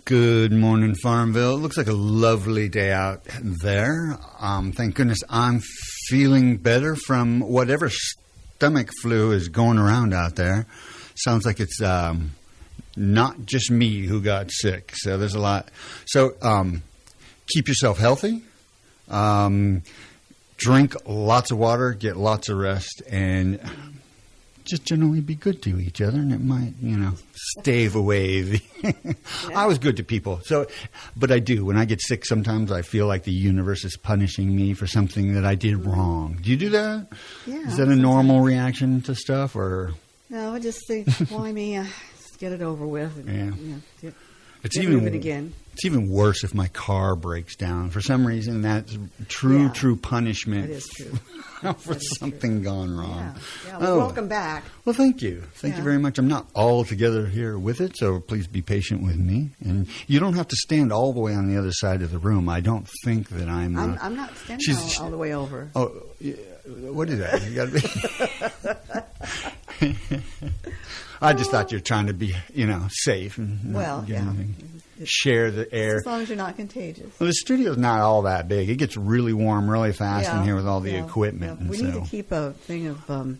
Good morning, Farmville. It looks like a lovely day out there. Thank goodness I'm feeling better from whatever stomach flu is going around out there. Sounds like it's not just me who got sick. So there's a lot. So keep yourself healthy. Drink lots of water. Get lots of rest. And just generally be good to each other, and it might, stave away the I was good to people. But I do. When I get sick, sometimes I feel like the universe is punishing me for something that I did wrong. Do you do that? Yeah. Is that a normal reaction to stuff, or? No, I just think, why me? Just get it over with. And, It's even move it again. It's even worse if my car breaks down. For some reason, that's true punishment. That is true. For something gone wrong. Yeah. Well, welcome back. Well, thank you. Thank you very much. I'm not all together here with it, so please be patient with me. And you don't have to stand all the way on the other side of the room. I don't think that I'm not standing all the way over. Oh, yeah, what is that? You got to be... I just thought you were trying to be, safe and share the air. As long as you're not contagious. Well, the studio's not all that big. It gets really warm really fast in here with all the equipment. Yeah. We need to keep a thing of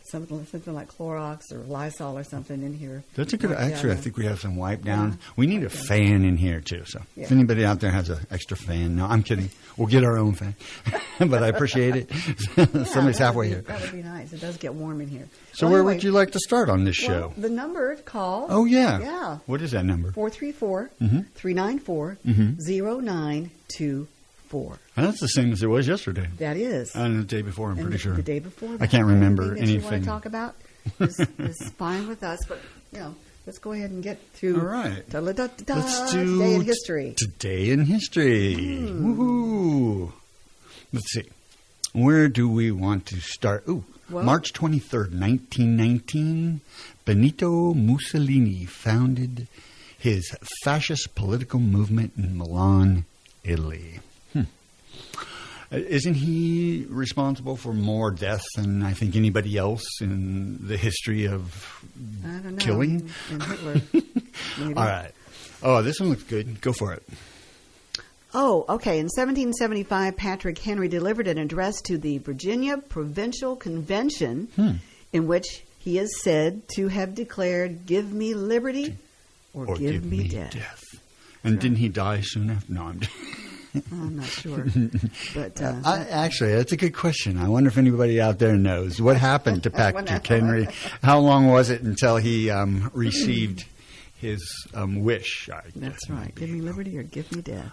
something like Clorox or Lysol or something in here. That's a good. Actually, I think we have some wipe down. We need a fan in here too. So if anybody out there has an extra fan, no, I'm kidding. We'll get our own fan. But I appreciate it. Somebody's halfway here. That would be nice. It does get warm in here. So where would you like to start on this show? The number to call. Oh, yeah. Yeah. What is that number? 434-394-0924. And that's the same as it was yesterday. That is. And the day before, I'm pretty sure. The day before. I can't remember anything. You want to talk about is fine with us, but, let's go ahead and get to... All right. Let's do Today in History. Today in History. Woohoo. Let's see. Where do we want to start? March 23rd, 1919, Benito Mussolini founded his fascist political movement in Milan, Italy. Isn't he responsible for more death than I think anybody else in the history of killing? And Hitler, maybe. All right. Oh, this one looks good. Go for it. Oh, okay. In 1775, Patrick Henry delivered an address to the Virginia Provincial Convention in which he is said to have declared, "Give me liberty or give me death." And didn't he die soon after? No, I'm not sure. But actually, that's a good question. I wonder if anybody out there knows what happened to Patrick Henry. How long was it until he received his wish? That's right. Give me liberty or give me death.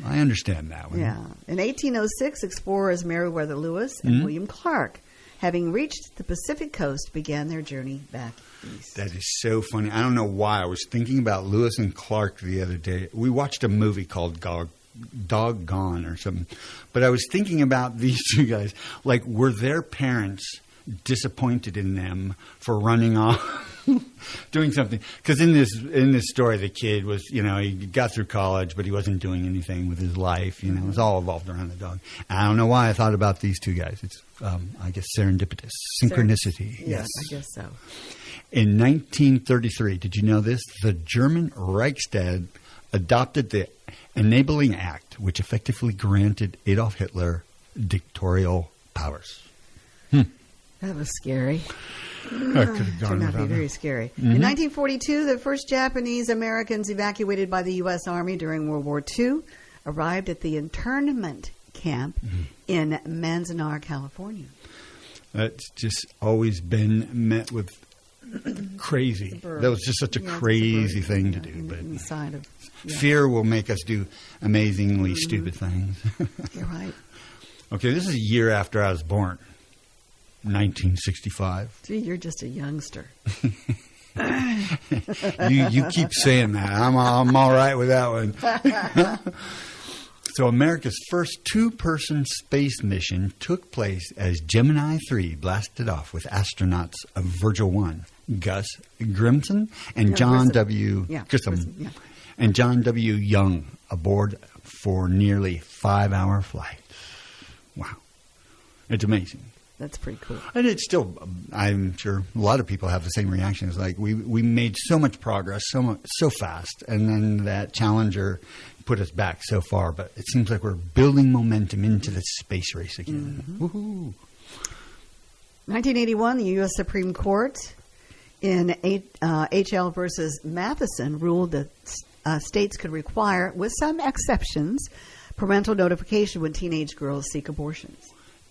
I understand that one. Yeah. In 1806, explorers Meriwether Lewis and William Clark, having reached the Pacific coast, began their journey back east. That is so funny. I don't know why. I was thinking about Lewis and Clark the other day. We watched a movie called Doggone or something. But I was thinking about these two guys. Like, were their parents disappointed in them for running off, doing something? Because in this story, the kid was, he got through college, but he wasn't doing anything with his life. It was all evolved around the dog. And I don't know why I thought about these two guys. It's, I guess, serendipitous. Synchronicity. Yes, I guess so. In 1933, did you know this? The German Reichstag adopted the Enabling Act, which effectively granted Adolf Hitler dictatorial powers. That was scary. That could have gone turned out to be very scary. In 1942, the first Japanese Americans evacuated by the U.S. Army during World War II arrived at the internment camp in Manzanar, California. That's just always been met with crazy. That was just such a crazy thing to do. But fear will make us do amazingly stupid things. You're right. Okay, this is a year after I was born. 1965. Gee, you're just a youngster. You keep saying that. I'm all right with that one. So America's first two-person space mission took place as Gemini 3 blasted off with astronauts of Virgil 1, Gus Grissom and John W. Grissom and John W. Young aboard for nearly 5-hour flights. Wow. It's amazing. That's pretty cool. And it's still, I'm sure a lot of people have the same reaction. It's like we made so much progress so fast, and then that Challenger put us back so far. But it seems like we're building momentum into the space race again. Mm-hmm. Woohoo! 1981, the U.S. Supreme Court in H.L. versus Matheson ruled that states could require, with some exceptions, parental notification when teenage girls seek abortions.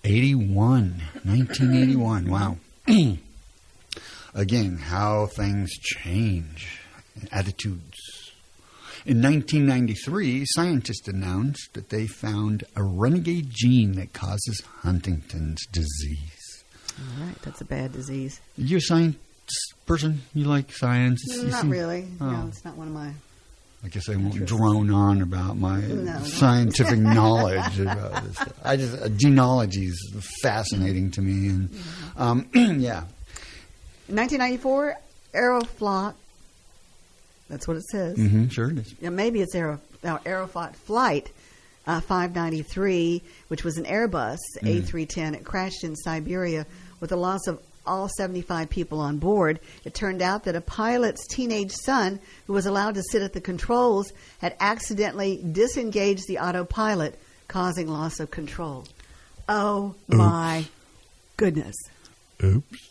1981. Wow. Again, how things change. Attitudes. In 1993, scientists announced that they found a renegade gene that causes Huntington's disease. All right, that's a bad disease. You're a science person? You like science? Not really. No, it's not one of my... I guess I won't drone on about my scientific knowledge about this stuff. Genealogy is fascinating to me. And yeah. In 1994, Aeroflot, that's what it says. Mm-hmm, sure it is. Yeah, maybe it's Aeroflot Flight 593, which was an Airbus A310. It crashed in Siberia with a loss of all 75 people on board. It turned out that a pilot's teenage son, who was allowed to sit at the controls, had accidentally disengaged the autopilot, causing loss of control. Oh, my goodness. Oops.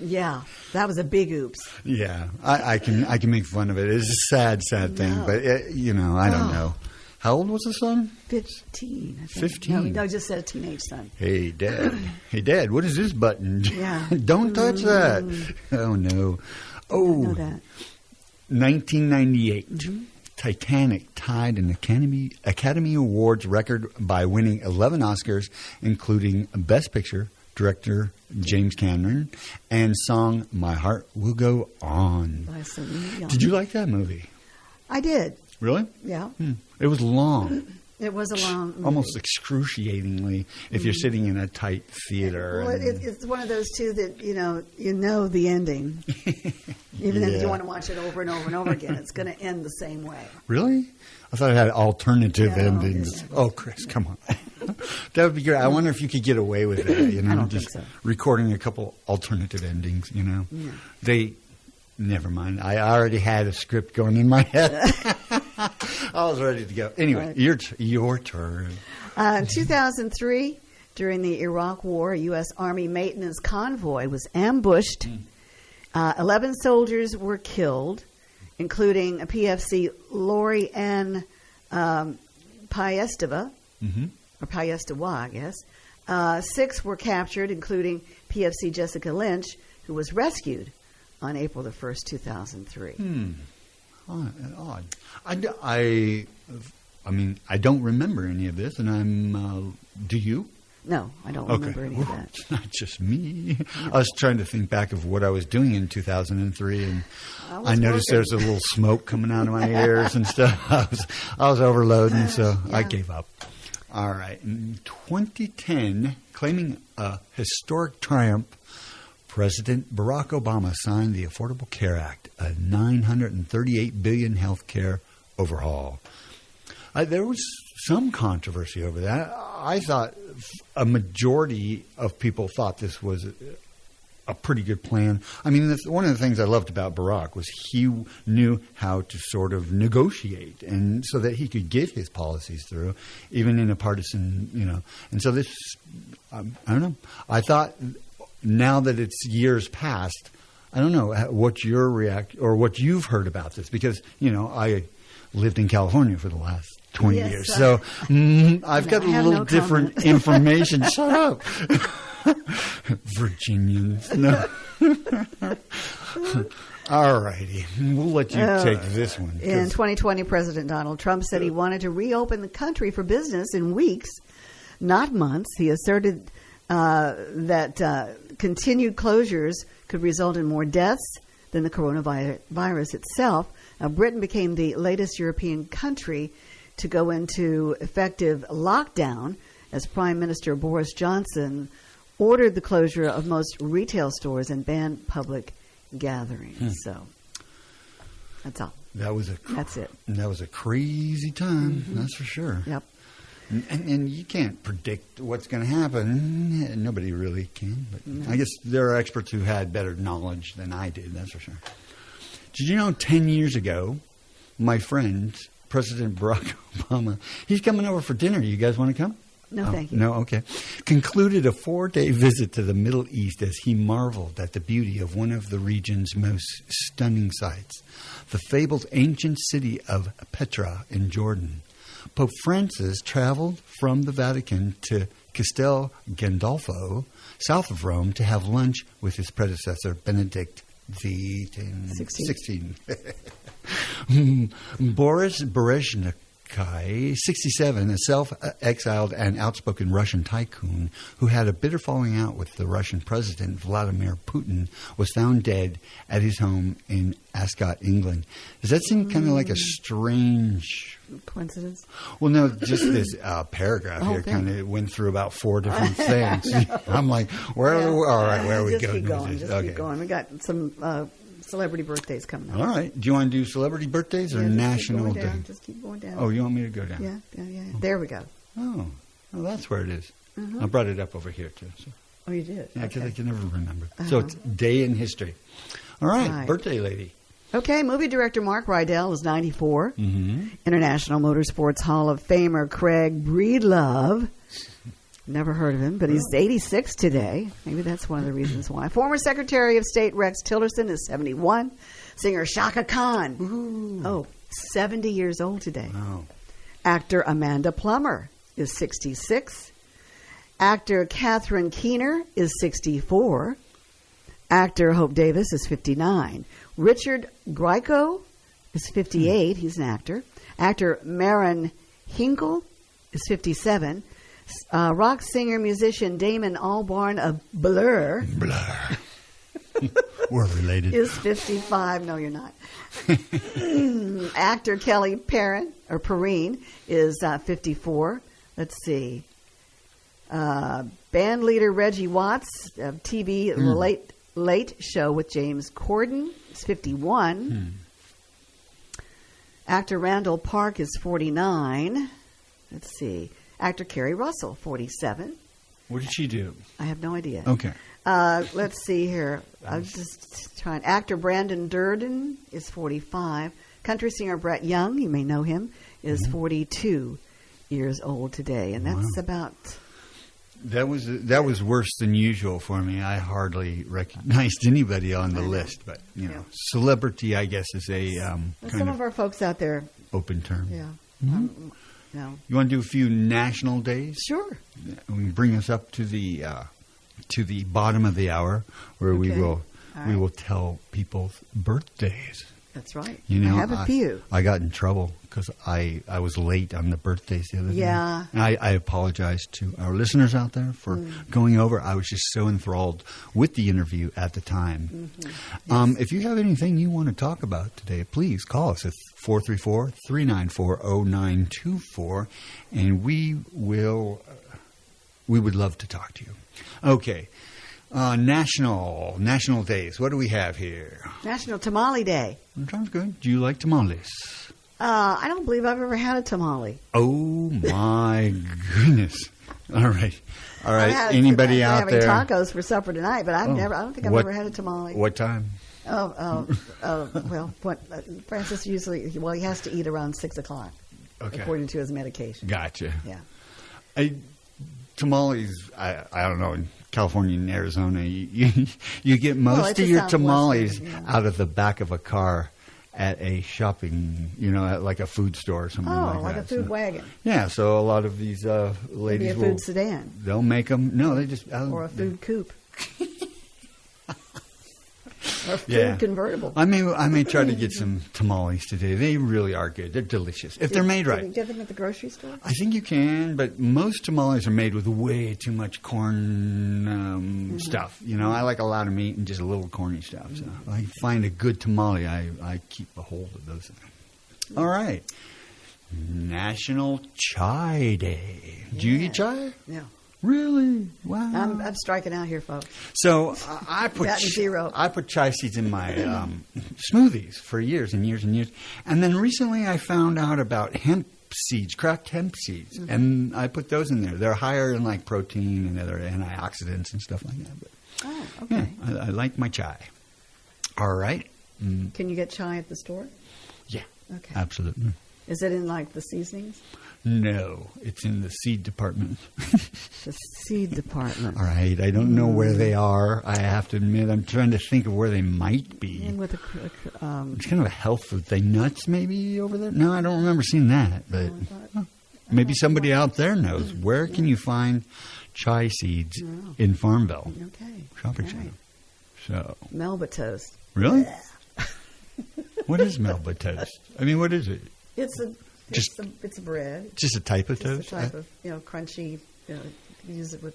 Yeah, that was a big oops. Yeah, I can make fun of it. It's a sad thing, but I don't know. How old was the son? 15. I think. 15. No, just said a teenage son. Hey, Dad. Hey, Dad, what is this button? Yeah. Don't touch that. Oh, no. Oh, I know that. 1998. Titanic tied an Academy Awards record by winning 11 Oscars, including Best Picture, director James Cameron, and song My Heart Will Go On. By Celine Dion. Did you like that movie? I did. Really? Yeah. It was long. It was a long movie. Almost excruciatingly if you're sitting in a tight theater. Well, it's one of those two that, you know the ending. Even if you want to watch it over and over and over again, it's going to end the same way. Really? I thought it had alternative No, endings. it Oh, Chris, come on. That would be great. I wonder if you could get away with it, I don't just think so. recording a couple alternative endings, Yeah. Never mind. I already had a script going in my head. I was ready to go. Anyway, Right. your turn. In 2003, during the Iraq War, a U.S. Army maintenance convoy was ambushed. 11 soldiers were killed, including a PFC Lori Ann Piestova, or Piestova, I guess. 6 were captured, including PFC Jessica Lynch, who was rescued on April the 1st, 2003. Odd. I mean, I don't remember any of this, and I'm. Do you? No, I don't remember any of that. It's not just me. I was trying to think back of what I was doing in 2003, and I noticed there's a little smoke coming out of my ears and stuff. I was overloading, so I gave up. All right. In 2010, claiming a historic triumph, President Barack Obama signed the Affordable Care Act, a $938 billion health care overhaul. There was some controversy over that. I thought a majority of people thought this was a pretty good plan. I mean, one of the things I loved about Barack was he knew how to sort of negotiate, and so that he could get his policies through, even in a partisan, And so this, I don't know. I thought now that it's years past, I don't know what your or what you've heard about this, because I lived in California for the last 20 years, so I've got a little different information. Shut up. Virginians. No. All righty. We'll let you take this one. In 2020, President Donald Trump said he wanted to reopen the country for business in weeks, not months. He asserted that continued closures could result in more deaths than the coronavirus itself. Britain became the latest European country to go into effective lockdown as Prime Minister Boris Johnson ordered the closure of most retail stores and banned public gatherings. So that's all. That's it. That's That was a crazy time, that's for sure. Yep. And you can't predict what's going to happen. Nobody really can. But I guess there are experts who had better knowledge than I did, that's for sure. Did you know 10 years ago, my friend, President Barack Obama, he's coming over for dinner. You guys want to come? No, thank you. No, okay. Concluded a 4-day visit to the Middle East as he marveled at the beauty of one of the region's most stunning sights, the fabled ancient city of Petra in Jordan. Pope Francis traveled from the Vatican to Castel Gandolfo, south of Rome, to have lunch with his predecessor, Benedict XVI. Boris Berezhniki, 67, a self-exiled and outspoken Russian tycoon who had a bitter falling out with the Russian president, Vladimir Putin, was found dead at his home in Ascot, England. Does that seem kind of like a strange coincidence? Well, no, just this paragraph here kind of went through about 4 different things. I'm like, where are we going? Keep going. We got some celebrity birthdays coming up. All right. Do you want to do celebrity birthdays or national day? Just keep going down. Oh, you want me to go down? Yeah. There we go. Oh, that's where it is. I brought it up over here, too. So. Oh, you did? Yeah, because I can never remember. So it's day in history. All right. Birthday lady. Okay, movie director Mark Rydell is 94. International Motorsports Hall of Famer Craig Breedlove. Never heard of him, but he's 86 today. Maybe that's one of the reasons why. Former Secretary of State Rex Tillerson is 71. Singer Shaka Khan, 70 years old today. Wow. Actor Amanda Plummer is 66. Actor Catherine Keener is 64. Actor Hope Davis is 59. Richard Grieco is 58. He's an actor. Actor Maren Hinkle is 57. Rock singer, musician Damon Albarn of Blur. We're related. Is 55. No, you're not. Actor Kelly Perrine is 54. Let's see. Band leader Reggie Watts of TV The Late Show with James Corden is 51. Actor Randall Park is 49. Let's see. Actor Kerry Russell, 47. What did she do? I have no idea. Okay. Let's see here. I was just trying. Actor Brandon Durden is 45. Country singer Brett Young, you may know him, is 42 years old today. And that's about... That was worse than usual for me. I hardly recognized anybody on the list. But, celebrity, I guess, is a some of our folks out there... Open term. Yeah. No. You want to do a few national days? Sure. We bring us up to the bottom of the hour, where we will tell people's birthdays. That's right. I have a few. I got in trouble because I was late on the birthdays the other day. Yeah. And I apologize to our listeners out there for going over. I was just so enthralled with the interview at the time. Yes. If you have anything you want to talk about today, please call us at 434-394-0924, and we would love to talk to you. Okay. National days. What do we have here? National Tamale Day. Sounds good. Do you like tamales? I don't believe I've ever had a tamale. Oh my goodness! All right. Anybody out there? I'm having tacos for supper tonight, but I don't think I've ever had a tamale. What time? Well, Francis usually he has to eat around 6:00, according to his medication. Gotcha. Yeah. Tamales, I don't know, in California and Arizona, you get most of your tamales out of the back of a car at a shopping, at like a food store or something like that. Like a food wagon. Yeah, so a lot of these ladies Maybe a food sedan. They'll make them. No, they just... or a food coupe. Or food convertible. I may try to get some tamales today. They really are good. They're delicious if they're made right. Can you get them at the grocery store? I think you can, but most tamales are made with way too much corn stuff. I like a lot of meat and just a little corny stuff. So if I find a good tamale, I keep a hold of those things. All right. National Chai Day. Do you eat chai? Yeah. Really? Wow. I'm striking out here, folks. So I put chai seeds in my smoothies for years and years and years. And then recently I found out about hemp seeds, cracked hemp seeds, and I put those in there. They're higher in like protein and other antioxidants and stuff like that. But, Oh, okay. yeah, I like my chai. All right. Can you get chai at the store? Yeah, Okay. absolutely. Is it in like the seasonings? No, it's in the seed department. The seed department. All right, I don't know where they are. I have to admit, I'm trying to think of where they might be. And with It's kind of a health food thing. Nuts maybe over there? No, I don't remember seeing that. But maybe somebody out there knows. Where can you find chai seeds in Farmville? Okay. Shopping All center. right. So, Melba toast. really? What is Melba toast? I mean, what is it? It's a Just- it's a bread. Just a type of It's a toast? type of crunchy. You use it with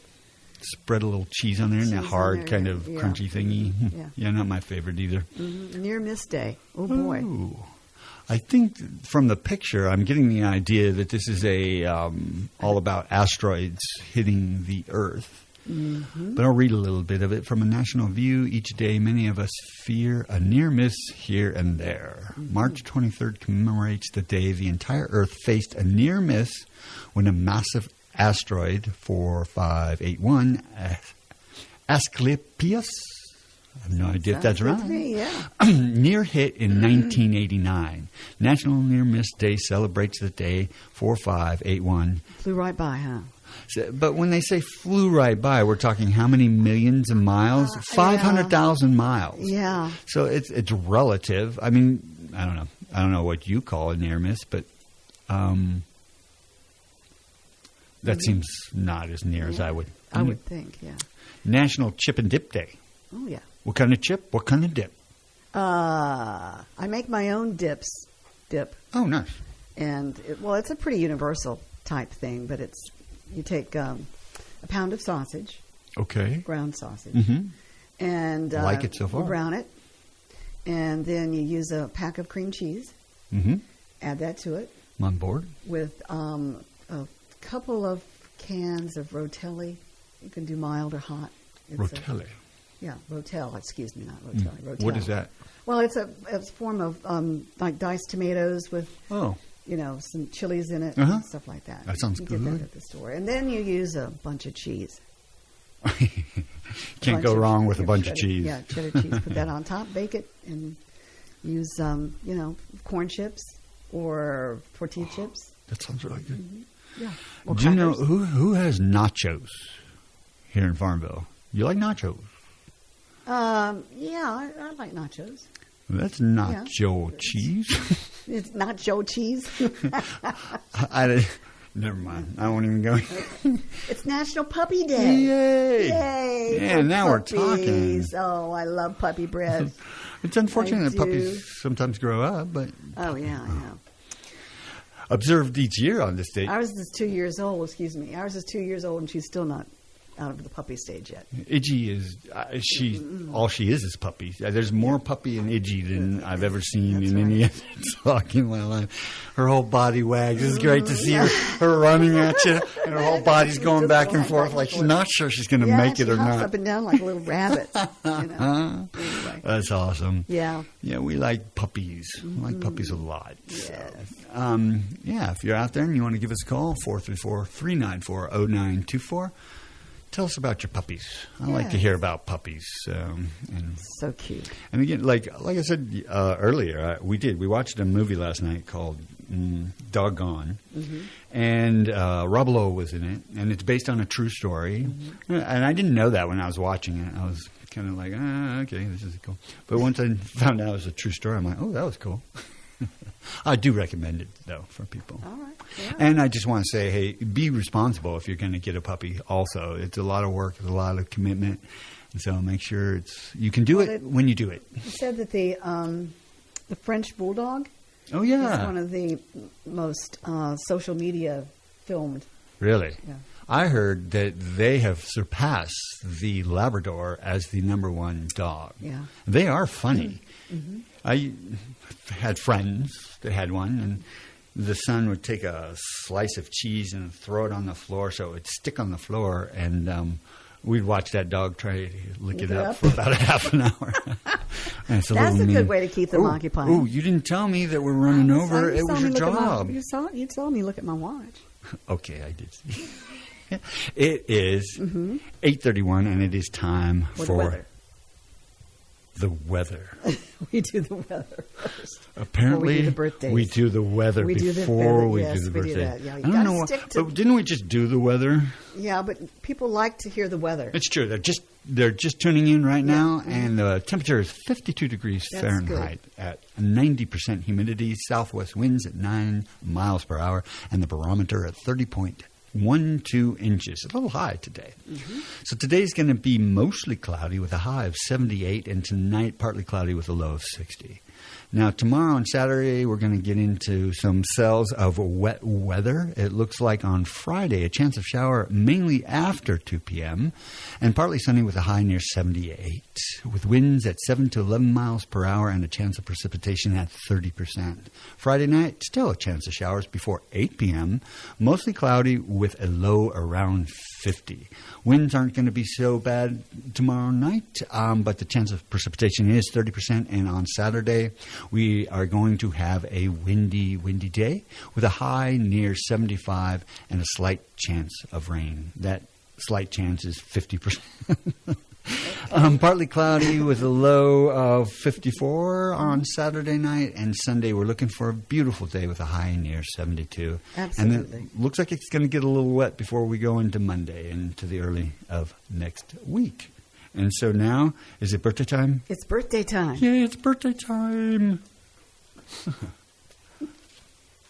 Spread a little cheese on there and Cheese that on hard there, kind yeah. of Yeah. crunchy thingy. Yeah. Yeah, not my favorite either. near miss day. Oh boy. Ooh. I think from the picture, I'm getting the idea that this is a all about asteroids hitting the Earth. But I'll read a little bit of it. From a national view, each day many of us fear a near miss here and there. March 23rd commemorates the day the entire Earth faced a near miss when a massive asteroid, 4581, Asclepius, I have no idea if that's Sounds good right, to me, yeah. near hit in 1989. National Near Miss Day celebrates the day 4581. Flew right by, huh? But when they say flew right by, we're talking how many millions of miles? 500,000 miles. Yeah. So it's relative. I mean, I don't know. I don't know what you call a near miss, but that seems not as near as I would. I would think, yeah. National Chip and Dip Day. Oh yeah. What kind of chip? What kind of dip? I make my own dip, Oh, nice. and it's a pretty universal type thing. But you take a pound of sausage, Okay. ground sausage, Mm-hmm. and Like it so far. brown it, and then you use a pack of cream cheese. Mm-hmm. Add that to it I'm on board. with a couple of cans of Rotelli. You can do mild or hot. It's Rotelli. Rotel. Excuse me, not Rotelli. Rotel. What is that? Well, it's a form of like diced tomatoes with Oh, some chilies in it Uh-huh. and stuff like that. That sounds you get good. that at the store, and then you use a bunch of cheese. can't go wrong with a bunch of cheddar- cheese. Yeah, cheddar cheese. Put that on top, bake it, and use corn chips or tortilla chips. That sounds really good. Yeah. Or Do you know crackers. who has nachos here in Farmville? You like nachos? Yeah, I like nachos. That's nacho cheese. It's not Joe cheese. Never mind. I won't even go. It's National Puppy Day. Yay! Yay! Yeah, for now we're puppies. talking. Oh, I love puppy bread. It's unfortunate I that puppies do. sometimes grow up, but Oh, yeah, I know. observed each year on this date. Ours is 2 years old, excuse me. Ours is 2 years old, and she's still not out of the puppy stage yet. Iggy is all she is puppy. There's more puppy in Iggy than I've ever seen in any other dog in my life. Her whole body wags. It's great to see her running at you, and her whole body's going back and forth like she's not sure she's going to make it she or hops not. up and down like a little rabbit. Anyway. That's awesome. Yeah. Yeah, we like puppies. We like puppies a lot. Yes. If you're out there and you want to give us a call, 434-394-0924. Tell us about your puppies. I like to Yes. hear about puppies. So cute. And again, like I said earlier, we watched a movie last night called Doggone, and Rob Lowe was in it, and it's based on a true story. And I didn't know that when I was watching it. I was kind of like, okay, this is cool. But once I found out it was a true story, I'm like, oh, that was cool. I do recommend it, though, for people. All right. Yeah. And I just want to say, hey, be responsible if you're going to get a puppy also. It's a lot of work. It's a lot of commitment. And so make sure you can do it when you do it. You said that the French Bulldog Oh, is yeah. one of the most social media filmed. Really? Yeah. I heard that they have surpassed the Labrador as the number one dog. Yeah. They are funny. I had friends that had one, and the son would take a slice of cheese and throw it on the floor so it would stick on the floor. And we'd watch that dog try to lick it up up. for about a half an hour. And it's That's little a mean. good way to keep them occupied. Oh, you didn't tell me that we're running over. It was your job. You saw me look at my watch. Okay, I did see. It is 8:31, and it is time For the for weather. the weather. We do the weather first. Apparently, we do the birthdays. we do the weather We do the before weather, we yes, do the we do birthday. that. Yeah, you I don't gotta know why, stick to- but didn't we just do the weather? Yeah, but people like to hear the weather. It's true. They're just tuning in right now, and the temperature is 52 degrees That's Fahrenheit at 90% humidity, southwest winds at 9 miles per hour, and the barometer at 30.12 inches. A little high today. So today's going to be mostly cloudy with a high of 78, and tonight partly cloudy with a low of 60. Now, tomorrow and Saturday, we're going to get into some cells of wet weather. It looks like on Friday, a chance of shower mainly after 2 p.m., and partly sunny with a high near 78, with winds at 7 to 11 miles per hour and a chance of precipitation at 30%. Friday night, still a chance of showers before 8 p.m., mostly cloudy with a low around 50. Winds aren't going to be so bad tomorrow night, but the chance of precipitation is 30%. And on Saturday, we are going to have a windy day with a high near 75 and a slight chance of rain. That slight chance is 50%. Partly cloudy with a low of 54 on Saturday night, and Sunday we're looking for a beautiful day with a high near 72. Absolutely. And it looks like it's going to get a little wet before we go into Monday and to the early of next week. And so now, is it birthday time? It's birthday time. Yay, it's birthday time.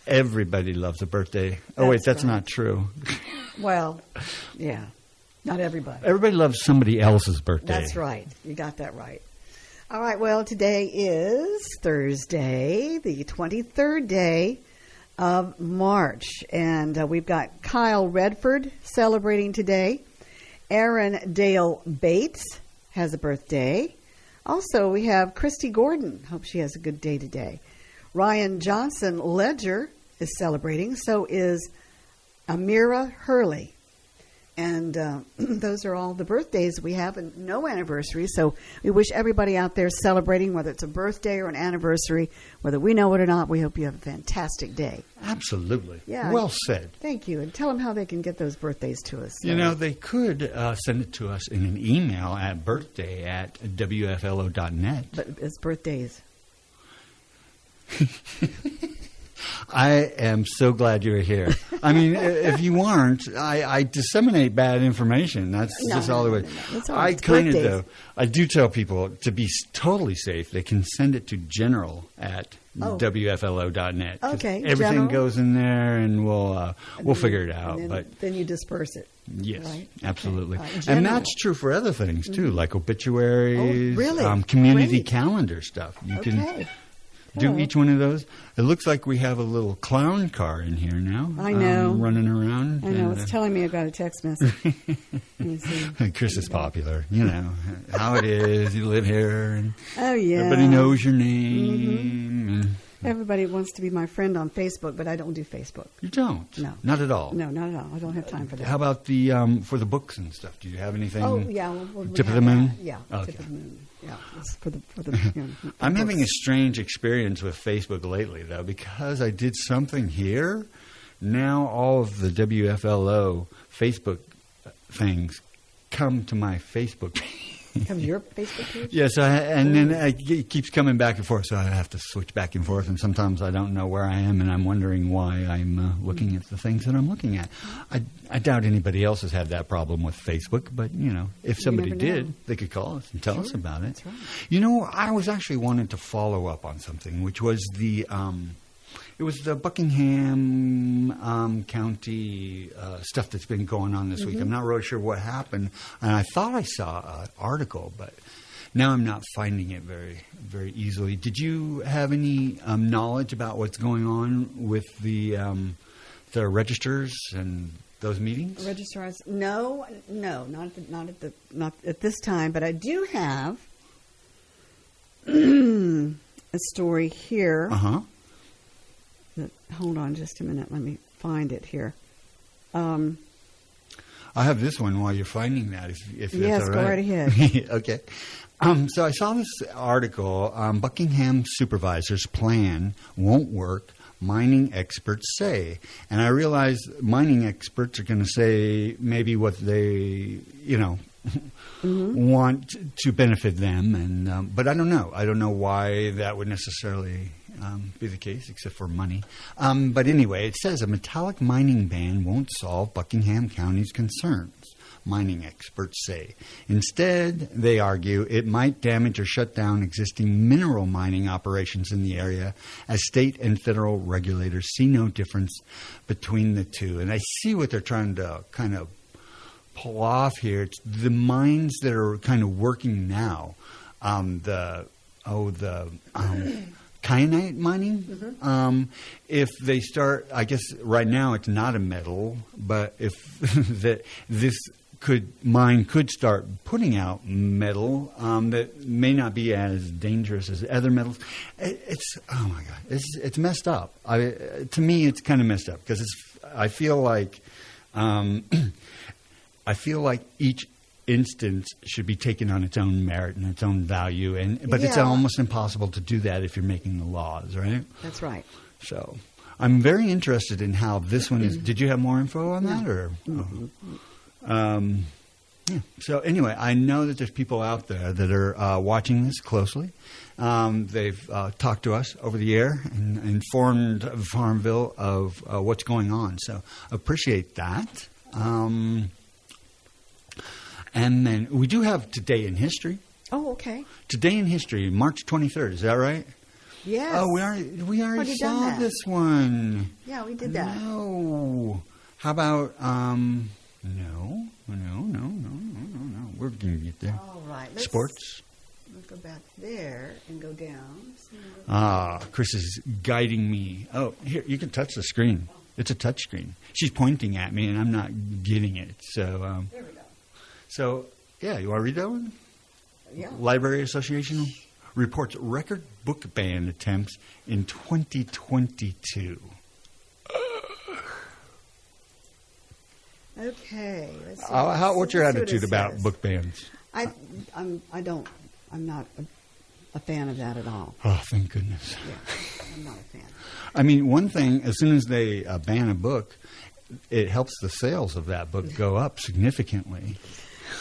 Everybody loves a birthday. Oh, wait, that's right. not true. Well, yeah, not everybody. Everybody loves somebody else's birthday. That's right. You got that right. All right. Well, today is Thursday, the 23rd day of March. And we've got Kyle Redford celebrating today. Aaron Dale Bates has a birthday. Also, we have Christy Gordon. Hope she has a good day today. Ryan Johnson Ledger is celebrating. So is Amira Hurley. And those are all the birthdays we have, and no anniversaries. So we wish everybody out there celebrating, whether it's a birthday or an anniversary, whether we know it or not, we hope you have a fantastic day. Absolutely. Yeah. Well said. Thank you. And tell them how they can get those birthdays to us. You know, they could send it to us in an email at birthday@wflo.net. But it's birthdays. I am so glad you're here. I mean, if you weren't, I disseminate bad information. That's just all the way. No. That's all right. I It's kind of birthdays. do. I do tell people to be totally safe. They can send it to general@wflo.net. Okay, everything general. goes in there, and we'll figure it out. And But then you disperse it. yes, Right? absolutely. Okay. And General. that's true for other things too, like obituaries, Oh, really? community Great. calendar stuff. You can Okay. do Oh. each one of those. It looks like we have a little clown car in here now. I know. Running around. I know. and, It's telling me I got a text message. Let me see. Chris is popular. You know how it is. You live here, and Oh, yeah. everybody knows your name. And Everybody wants to be my friend on Facebook, but I don't do Facebook. you don't. No. Not at all. No, not at all. I don't have time for that. How about the for the books and stuff? Do you have anything? Oh, yeah. we Tip of have the moon? that. Yeah, Okay. tip of the moon. Yeah, it's for the I'm having a books. strange experience with Facebook lately, though, because I did something here. Now all of the WFLO Facebook things come to my Facebook page. Come to your Facebook page? Yes, and then it keeps coming back and forth, so I have to switch back and forth, and sometimes I don't know where I am, and I'm wondering why I'm looking at the things that I'm looking at. I doubt anybody else has had that problem with Facebook, but, you know, if somebody never know. did, they could call us and tell us about it. That's right. You know, I was actually wanting to follow up on something, which was the Buckingham County stuff that's been going on this week. I'm not really sure what happened, and I thought I saw an article, but now I'm not finding it very, very easily. Did you have any knowledge about what's going on with the registers and those meetings? Registrars? No, not at this time. But I do have a story here. Uh-huh. Hold on just a minute. Let me find it here. I I have this one while you're finding that, if Yes, that's all go right. right ahead. Okay. So I saw this article, Buckingham supervisors' plan won't work, mining experts say. And I realize mining experts are going to say maybe what they, want to benefit them. And but I don't know. I don't know why that would necessarily be the case, except for money. But anyway, it says a metallic mining ban won't solve Buckingham County's concerns, mining experts say. Instead, they argue, it might damage or shut down existing mineral mining operations in the area, as state and federal regulators see no difference between the two. And I see what they're trying to kind of pull off here. It's the mines that are kind of working now. Kyanite mining. If they start, I guess right now it's not a metal, but if this mine could start putting out metal that may not be as dangerous as other metals. It's oh my god, it's messed up. To me, it's kind of messed up because I feel like each instance should be taken on its own merit and its own value, but it's almost impossible to do that if you're making the laws, right? That's right. So I'm very interested in how this one is. Did you have more info on that, or? Yeah. So anyway, I know that there's people out there that are watching this closely. They've talked to us over the air and informed Farmville of what's going on. So appreciate that. And then we do have Today in History. Oh, okay. Today in History, March 23rd. Is that right? Yes. Oh, we already saw this one. Yeah, we did that. No. How about no. We're going to get there. All right. Sports. Let's go back there and go down. Chris is guiding me. Oh, here, you can touch the screen. It's a touch screen. She's pointing at me, and I'm not getting it. So, there we go. So, yeah, you want to read that one? Yeah. Library Association reports record book ban attempts in 2022. Okay. Let's see. What's your Let's see what attitude it about says. book bans? I'm not a fan of that at all. Oh, thank goodness. Yeah, I'm not a fan. I mean, one thing, as soon as they ban a book, it helps the sales of that book go up significantly.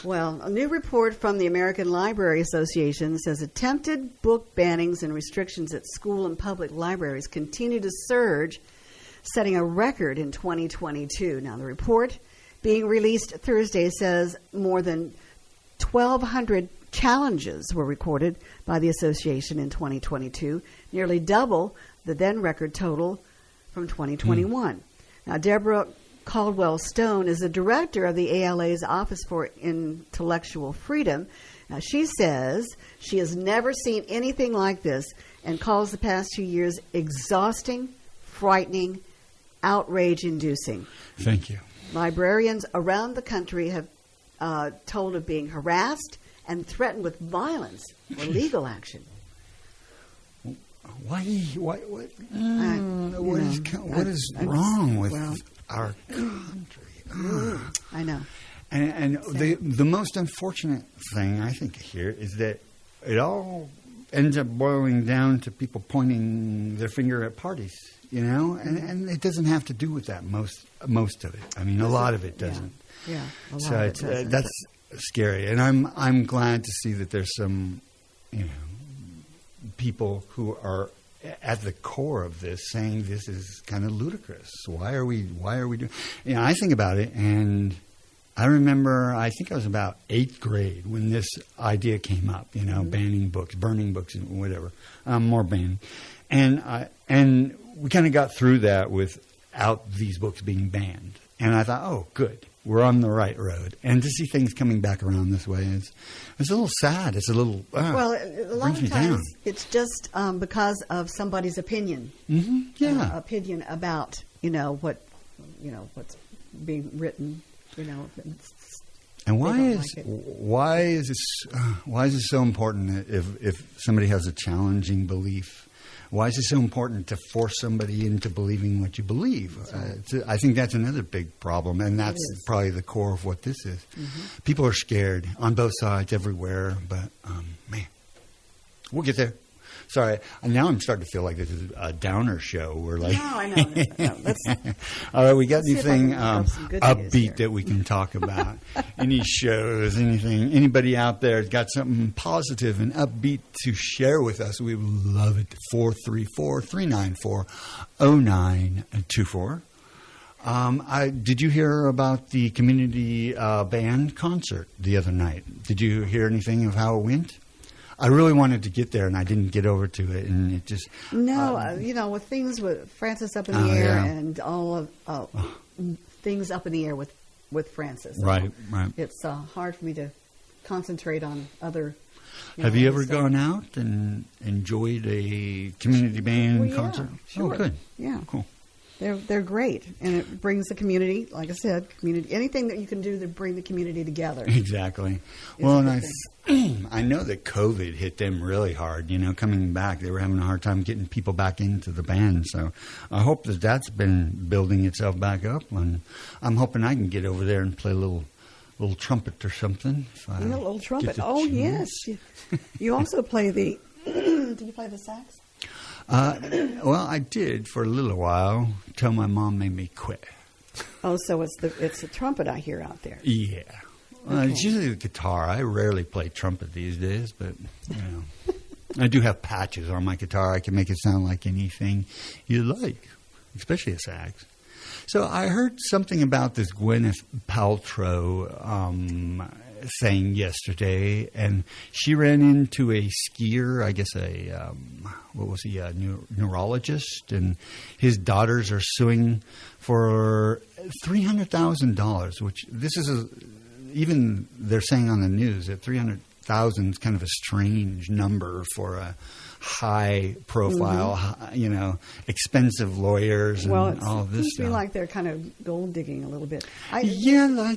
Well, a new report from the American Library Association says attempted book bannings and restrictions at school and public libraries continue to surge, setting a record in 2022. Now, the report being released Thursday says more than 1,200 challenges were recorded by the association in 2022, nearly double the then record total from 2021. Now, Deborah Caldwell Stone is the director of the ALA's Office for Intellectual Freedom. Now, she says she has never seen anything like this and calls the past 2 years exhausting, frightening, outrage-inducing. Thank you. Librarians around the country have told of being harassed and threatened with violence or legal action. What is wrong with our country? I know. And the most unfortunate thing I think here is that it all ends up boiling down to people pointing their finger at parties, and it doesn't have to do with that most of it. I mean, a lot of it doesn't. Yeah, a lot so of it doesn't. that's scary, and I'm glad to see that there's some people who are at the core of this saying this is kind of ludicrous. Why are we doing? I think about it, and I remember I think I was about 8th grade when this idea came up. Banning books, burning books, and whatever, more banning, and we kind of got through that without these books being banned. And I thought, oh, good. We're on the right road. And to see things coming back around this way is a little sad. It's a little well, a lot of times it's just because of somebody's opinion. Mm-hmm. Yeah, opinion about what's being written. And why is this so important? If somebody has a challenging belief, Why is it so important to force somebody into believing what you believe? I think that's another big problem, and that's probably the core of what this is. Mm-hmm. People are scared on both sides, everywhere, but, man, we'll get there. Sorry, now I'm starting to feel like this is a downer show. We're like, no, I know. No, all right, we got anything upbeat that we can talk about? Any shows, anything? Anybody out there has got something positive and upbeat to share with us? We would love it. 434-394-0924. Did you hear about the community band concert the other night? Did you hear anything of how it went? I really wanted to get there, and I didn't get over to it, and it just... No, with things with Francis up in the air and all of things up in the air with Francis. Right. It's hard for me to concentrate on other... Have you ever gone out and enjoyed a community band concert? Sure. Oh, good. Yeah. Cool. They're great, and it brings the community, like I said, anything that you can do to bring the community together. Exactly. Well, and I know that COVID hit them really hard. Coming back, they were having a hard time getting people back into the band. So I hope that that's been building itself back up, and I'm hoping I can get over there and play a little trumpet or something. A little trumpet. Oh, yes. You also play the. Do you play the sax? Well, I did for a little while till my mom made me quit. Oh, so it's the trumpet I hear out there. Yeah. Okay. It's usually the guitar. I rarely play trumpet these days, but I do have patches on my guitar. I can make it sound like anything you like, especially a sax. So I heard something about this Gwyneth Paltrow thing yesterday, and she ran into a skier, I guess a neurologist, and his daughters are suing for $300,000, which this is even they're saying on the news that $300,000 is kind of a strange number for a high profile, expensive lawyers and all of this stuff. It seems to me like they're kind of gold digging a little bit. I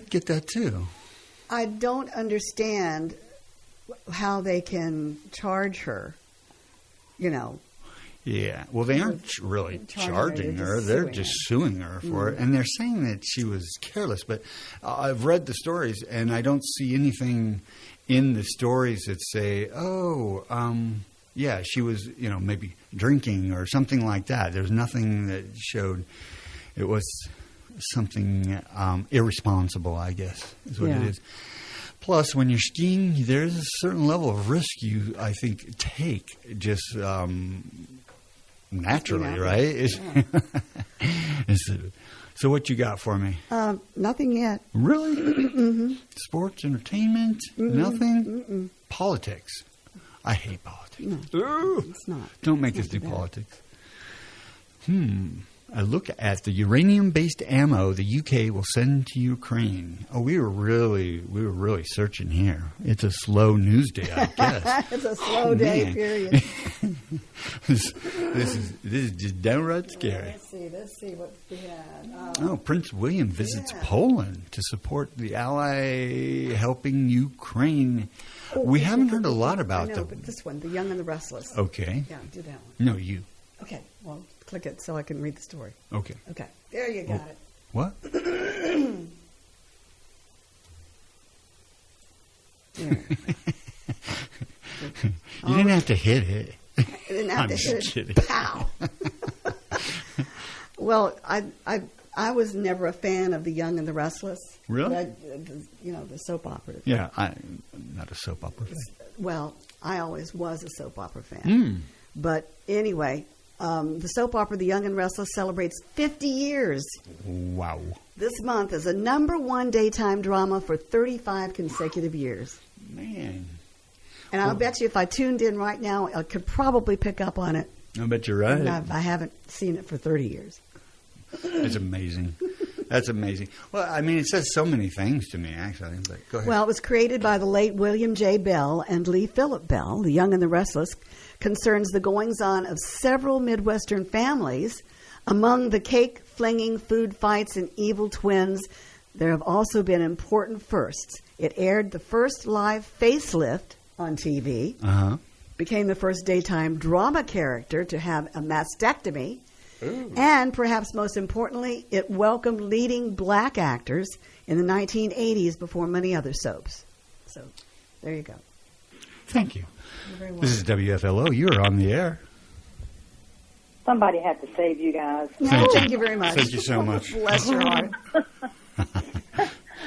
get that too. I don't understand how they can charge her, Yeah, well, they aren't really charging her. They're just suing her for it. And they're saying that she was careless. But I've read the stories, and I don't see anything in the stories that say, she was, maybe drinking or something like that. There's nothing that showed it was something irresponsible, I guess, is what it is. Plus, when you're skiing, there's a certain level of risk you, I think, take just naturally, right? Yeah. So what you got for me? Nothing yet. Really? Mm-hmm. Sports, entertainment, nothing? Mm-mm. Politics. I hate politics. No, it's not. Don't make us do politics. A look at the uranium-based ammo the UK will send to Ukraine. Oh, we were really searching here. It's a slow news day, I guess. It's a slow day, period. This is just downright scary. Let's see what we had. Prince William visits Poland to support the ally helping Ukraine. We haven't heard a lot about them. But this one, The Young and the Restless. Okay. Yeah, do that one. No, you. Okay, well, click it so I can read the story. Okay. Okay, there you got it. What? You didn't have to hit it. I didn't have to hit kidding. it. Pow! Well, I was never a fan of The Young and the Restless. Really? The soap opera. Yeah, I'm not a soap opera fan. Well, I always was a soap opera fan. But anyway, the soap opera The Young and Restless celebrates 50 years. Wow. This month is a #1 daytime drama for 35 consecutive years. Man. And I'll bet you if I tuned in right now, I could probably pick up on it. I bet you're right. I haven't seen it for 30 years. That's amazing. That's amazing. Well, I mean, it says so many things to me, actually. But go ahead. Well, it was created by the late William J. Bell and Lee Phillip Bell. The Young and the Restless concerns the goings-on of several Midwestern families. Among the cake-flinging, food fights, and evil twins, there have also been important firsts. It aired the first live facelift on TV. Uh-huh. became the first daytime drama character to have a mastectomy. Ooh. And perhaps most importantly, it welcomed leading black actors in the 1980s before many other soaps. So there you go. Thank you. You're very welcome. This is WFLO. You're on the air. Somebody had to save you guys. No, thank you very much. Thank you so much. Bless your heart.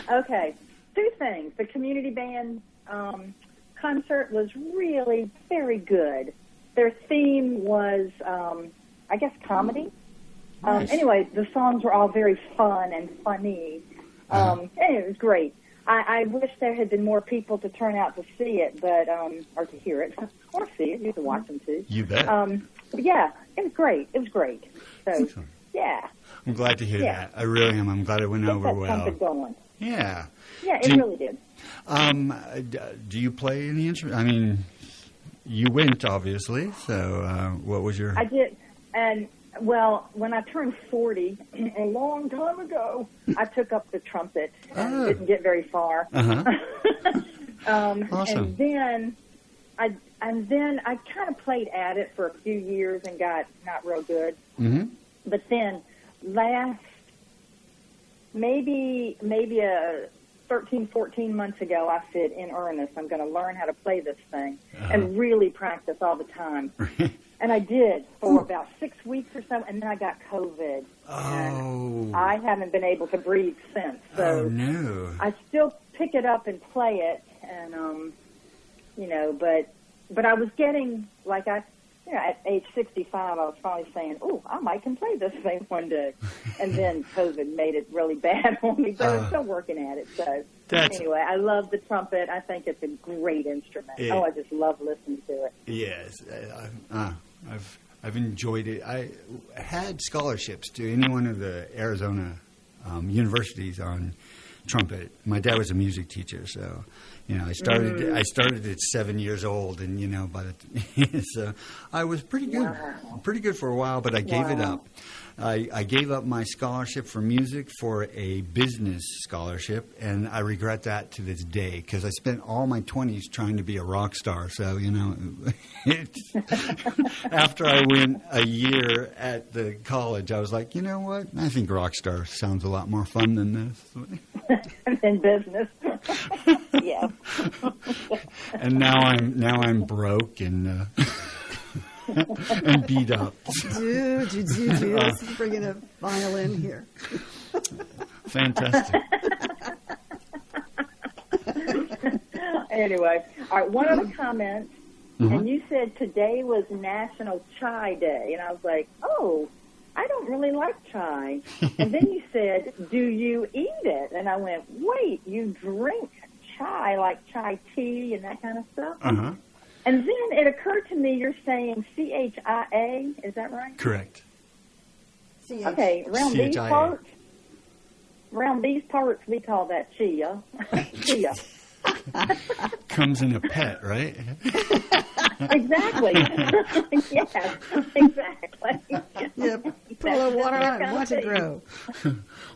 Okay, two things. The community band concert was really very good. Their theme was, I guess, comedy. Nice. Anyway, the songs were all very fun and funny. Anyway, it was great. I wish there had been more people to turn out to see it, but or to hear it, or see it. You can watch them too. You bet. But yeah, it was great. It was great. So Excellent. yeah, I'm glad to hear Yeah. that. I really am. I'm glad it went get over that well. trumpet going. Yeah. Yeah, Do it you- really did. Do you play any instrument? I mean, you went, obviously, so what was your... I did, and well, when I turned 40, a long time ago, I took up the trumpet and Oh. didn't get very far. Uh-huh. Awesome. And then I kind of played at it for a few years and got not real good. Mm-hmm. But then last, maybe 13, 14 months ago, I said, in earnest, I'm going to learn how to play this thing and really practice all the time. And I did for about 6 weeks or so, and then I got COVID. Oh. And I haven't been able to breathe since. So Oh, no. I still pick it up and play it, and but I was getting at age 65, I was finally saying, "Oh, I might can play this thing one day," and then COVID made it really bad on me. But I'm still working at it. So anyway, I love the trumpet. I think it's a great instrument. Yeah. Oh, I just love listening to it. Yes. I've enjoyed it. I had scholarships to any one of the Arizona universities on trumpet. My dad was a music teacher, so I started at 7 years old, and so I was pretty good for a while, but I gave it up. I gave up my scholarship for music for a business scholarship, and I regret that to this day because I spent all my 20s trying to be a rock star. So, after I went a year at the college, I was like, you know what? I think rock star sounds a lot more fun than this. In business. Yeah. And now I'm broke and and beat up. Let's bring in a violin here. Fantastic. Anyway, all right, one other comment. And you said today was National Chai Day. And I was like, oh, I don't really like chai. And then you said, do you eat it? And I went, wait, you drink chai, like chai tea and that kind of stuff? Uh-huh. And then it occurred to me you're saying CIA. Is that right? Correct. Okay, around these parts, we call that chia. Chia. Comes in a pet, right? Exactly. Yes, exactly. Yep. Put a little water on it and watch it grow.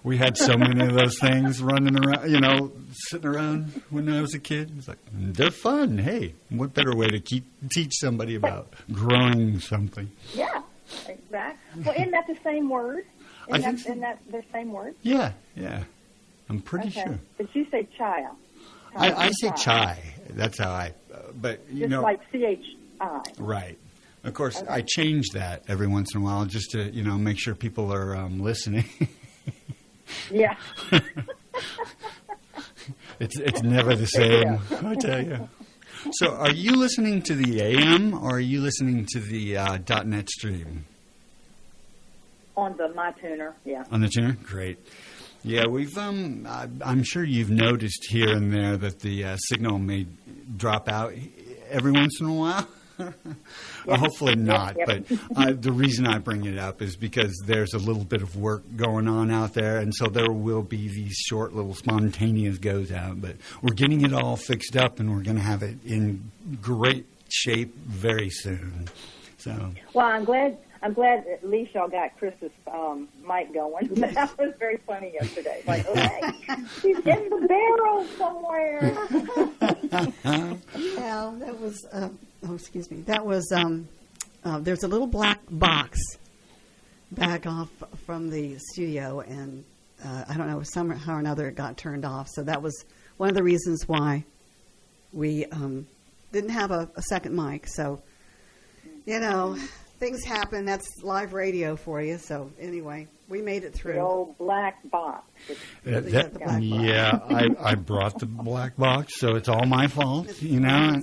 We had so many of those things running around, sitting around when I was a kid. It's like, they're fun. Hey, what better way to teach somebody about growing something? Yeah, exactly. Well, isn't that the same word? I think so. Isn't that the same word? Yeah. I'm pretty Okay. sure. But you say chaya. I say chai. That's how but Just like CHI. Right. Of course, I change that every once in a while just to, make sure people are listening. Yeah. It's never the same, I tell you. So are you listening to the AM or are you listening to the .NET stream? On the My Tuner, yeah. On the tuner? Great. Yeah, we've. I'm sure you've noticed here and there that the signal may drop out every once in a while. Well, hopefully not. Yep. But the reason I bring it up is because there's a little bit of work going on out there, and so there will be these short little spontaneous goes out. But we're getting it all fixed up, and we're going to have it in great shape very soon. So. Well, I'm glad at least y'all got Chris's mic going. That was very funny yesterday. Like, okay, he's in the barrel somewhere. Yeah, that was excuse me. That was, there's a little black box back off from the studio, and I don't know, somehow or another it got turned off. So that was one of the reasons why we didn't have a second mic. So, you know, things happen. That's live radio for you. So anyway, we made it through. The old black box. The black box. Yeah, I brought the black box, so it's all my fault. You know,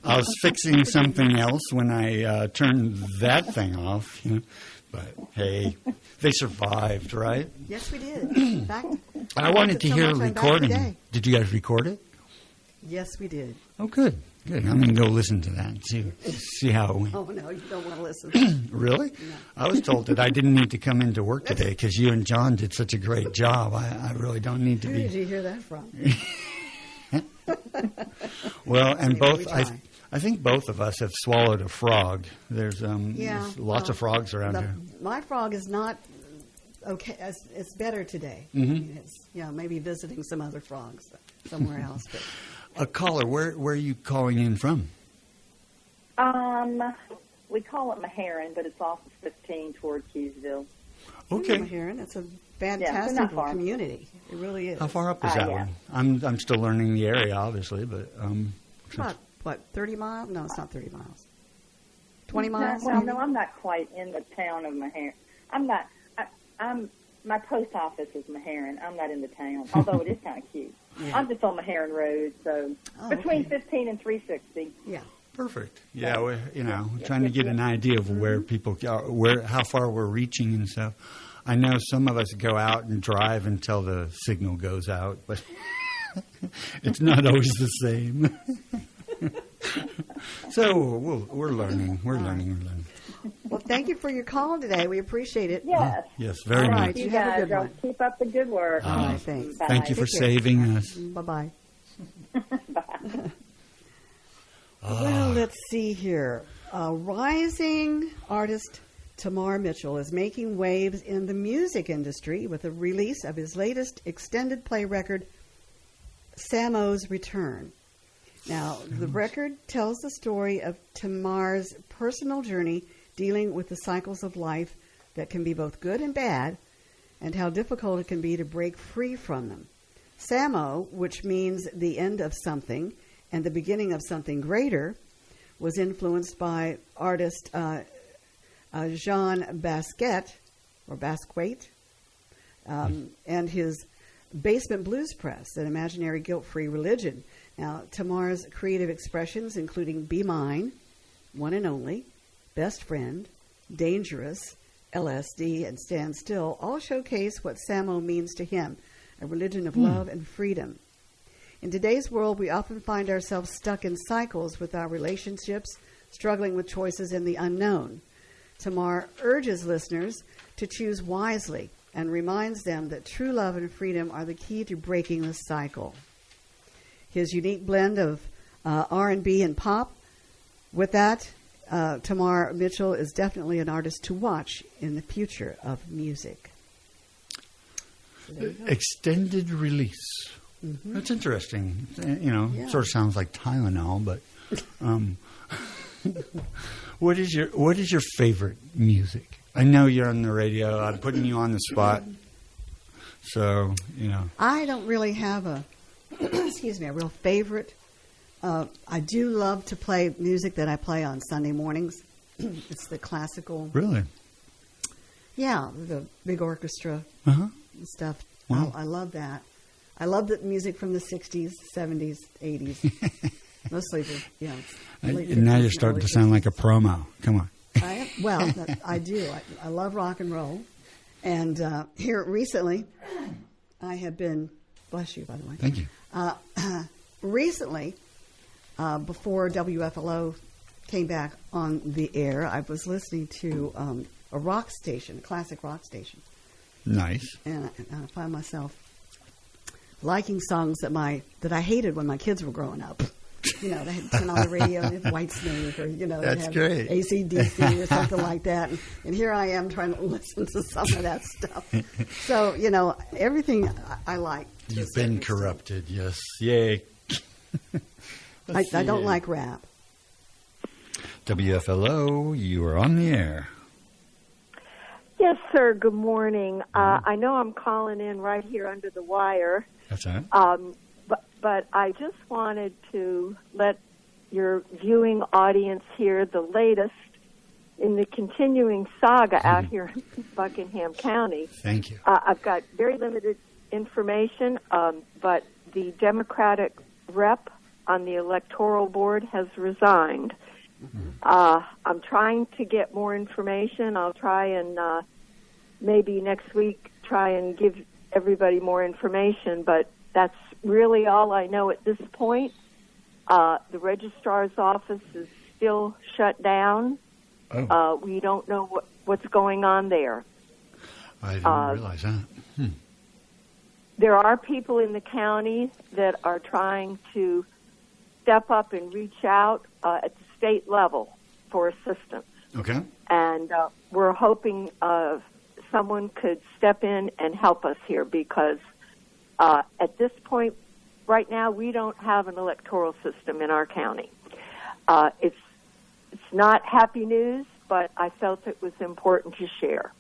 I was fixing something else when I turned that thing off. You know, but hey, they survived, right? Yes, we did. In fact, I wanted to so hear a much I'm back recording. today. Did you guys record it? Yes, we did. Oh, good. Good. I'm going to go listen to that and see how it went. Oh, no, you don't want to listen. Really? No. I was told that I didn't need to come into work today because you and John did such a great job. I really don't need to Who be. did you hear that from? Well, and Anyway, both, we I try. think both of us have swallowed a frog. There's lots of frogs around here. My frog is not okay. It's better today. Mhm. I mean, it's maybe visiting some other frogs somewhere else. But A caller, where are you calling in from? We call it Meharon, but it's off of 15 toward Keysville. Okay. Heron, it's a not fantastic far. community. It really is. How far up is that yeah. one? I'm still learning the area, obviously, but About, what, 30 miles? No, it's not 30 miles. 20 miles? Well, maybe? no, I'm not quite in the town of Meharon. I'm not. My post office is Meharon. I'm not in the town, although it is kind of cute. Yeah. I'm just on Meharon Road, so between 15 and 360. Yeah. perfect. Yeah, we're, trying to get an idea of where people are, how far we're reaching and stuff. I know some of us go out and drive until the signal goes out, but it's not always the same. So we're learning. We're learning. Well, thank you for your call today. We appreciate it. Yes. Yes, very All much. right. You You have a guys, good y'all one. keep up the good work. All right, thanks. Bye. Thank you for Take care. saving us. Bye-bye. Bye. Well, let's see here. Rising artist Tamar Mitchell is making waves in the music industry with the release of his latest extended play record, Samo's Return. Now, the record tells the story of Tamar's personal journey dealing with the cycles of life that can be both good and bad, and how difficult it can be to break free from them. Samo, which means the end of something and the beginning of something greater, was influenced by artist Jean Basquiat, and his Basement Blues Press, an imaginary guilt-free religion. Now, Tamar's creative expressions, including Be Mine, One and Only, Best Friend, Dangerous, LSD, and Stand Still, all showcase what Samo means to him, a religion of love and freedom. In today's world, we often find ourselves stuck in cycles with our relationships, struggling with choices in the unknown. Tamar urges listeners to choose wisely and reminds them that true love and freedom are the key to breaking the cycle. His unique blend of R&B and pop, with that, Tamar Mitchell is definitely an artist to watch in the future of music. So there you go. Extended release. Mm-hmm. That's interesting. Yeah. Sort of sounds like Tylenol, but what is your favorite music? I know you're on the radio. I'm putting you on the spot. So, I don't really have a real favorite. I do love to play music that I play on Sunday mornings. It's the classical, Really? the big orchestra Uh-huh. and stuff. Wow. I love that. I love the music from the 60s, 70s, 80s. Mostly the, late Now 50s you're and starting early to sound 60s. like a promo. Come on. I do. I love rock and roll. And here recently, I have been, bless you, by the way. Thank you. Recently, before WFLO came back on the air, I was listening to a rock station, a classic rock station. Nice. And I find myself liking songs that I hated when my kids were growing up. They had turn on the radio and have Whitesnake or, they'd That's have great. AC/DC or something like that. And here I am trying to listen to some of that stuff. So, everything I like. to a You've certain been extent. corrupted. Yes. Yay. I don't like rap. WFLO, you are on the air. Yes, sir. Good morning. I know I'm calling in right here under the wire. That's all right. But I just wanted to let your viewing audience hear the latest in the continuing saga out here in Buckingham County. Thank you. I've got very limited information, but the Democratic rep on the electoral board has resigned. I'm trying to get more information. I'll try and maybe next week try and give everybody more information, but that's really all I know at this point. The registrar's office is still shut down. Oh. We don't know what's going on there. I didn't realize that. There are people in the county that are trying to step up and reach out at the state level for assistance. Okay. And we're hoping someone could step in and help us here because at this point, right now, we don't have an electoral system in our county. It's not happy news, but I felt it was important to share.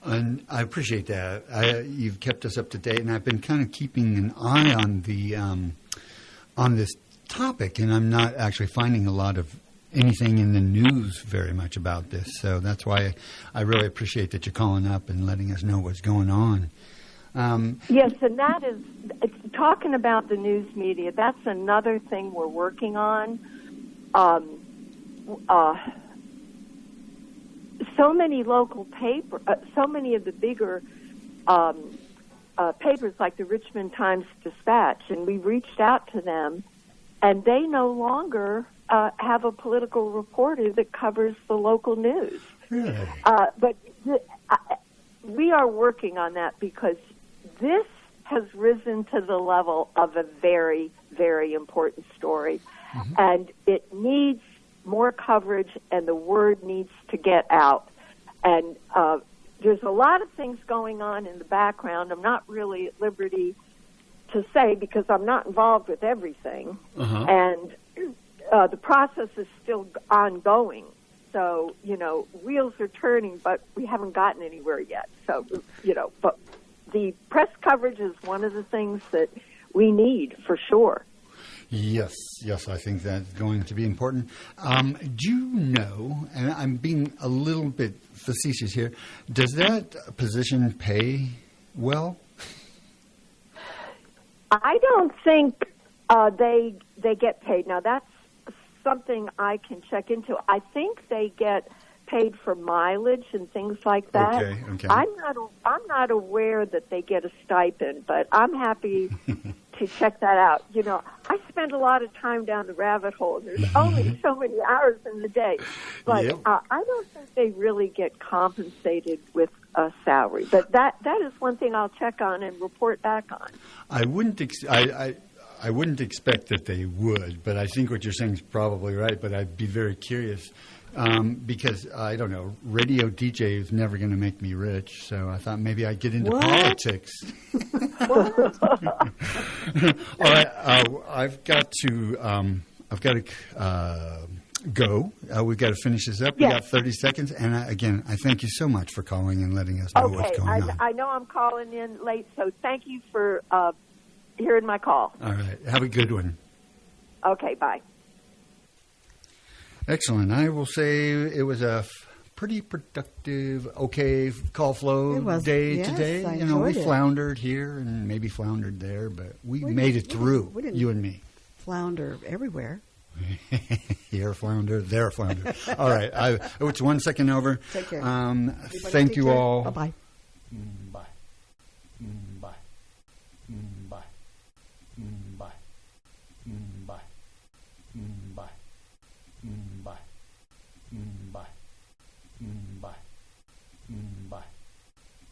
And I appreciate that. You've kept us up to date, and I've been kind of keeping an eye on the on this topic, and I'm not actually finding a lot of anything in the news very much about this. So that's why I really appreciate that you're calling up and letting us know what's going on. Yes, and that is talking about the news media. That's another thing we're working on. So many local so many of the bigger papers like the Richmond Times-Dispatch, and we reached out to them, and they no longer have a political reporter that covers the local news. Really? But we are working on that because this has risen to the level of a very, very important story, and it needs more coverage, and the word needs to get out. And there's a lot of things going on in the background. I'm not really at liberty to say because I'm not involved with everything, and the process is still ongoing. So, wheels are turning, but we haven't gotten anywhere yet. So, but the press coverage is one of the things that we need for sure. Yes, I think that's going to be important. Do you know, and I'm being a little bit facetious here, does that position pay well? I don't think they get paid. Now, that's something I can check into. I think they get paid for mileage and things like that. Okay. I'm not aware that they get a stipend, but I'm happy to check that out. I spend a lot of time down the rabbit hole. There's only so many hours in the day, but I don't think they really get compensated with a salary. But that is one thing I'll check on and report back on. I wouldn't expect that they would, but I think what you're saying is probably right. But I'd be very curious. Because, I don't know, radio DJ is never going to make me rich, so I thought maybe I'd get into politics. All right, I've got to go. We've got to finish this up. We've got 30 seconds, and again, I thank you so much for calling and letting us know what's going on. I know I'm calling in late, so thank you for hearing my call. All right, have a good one. Okay, bye. Excellent. I will say it was a pretty productive, call flow day today. We floundered here and maybe floundered there, but we made it through, you and me. Flounder everywhere. Here flounder, there flounder. All right. It's 1 second over. Take care. Thank you all. Bye-bye. Bye. Bye. Bye. Bye. Bye. Bye.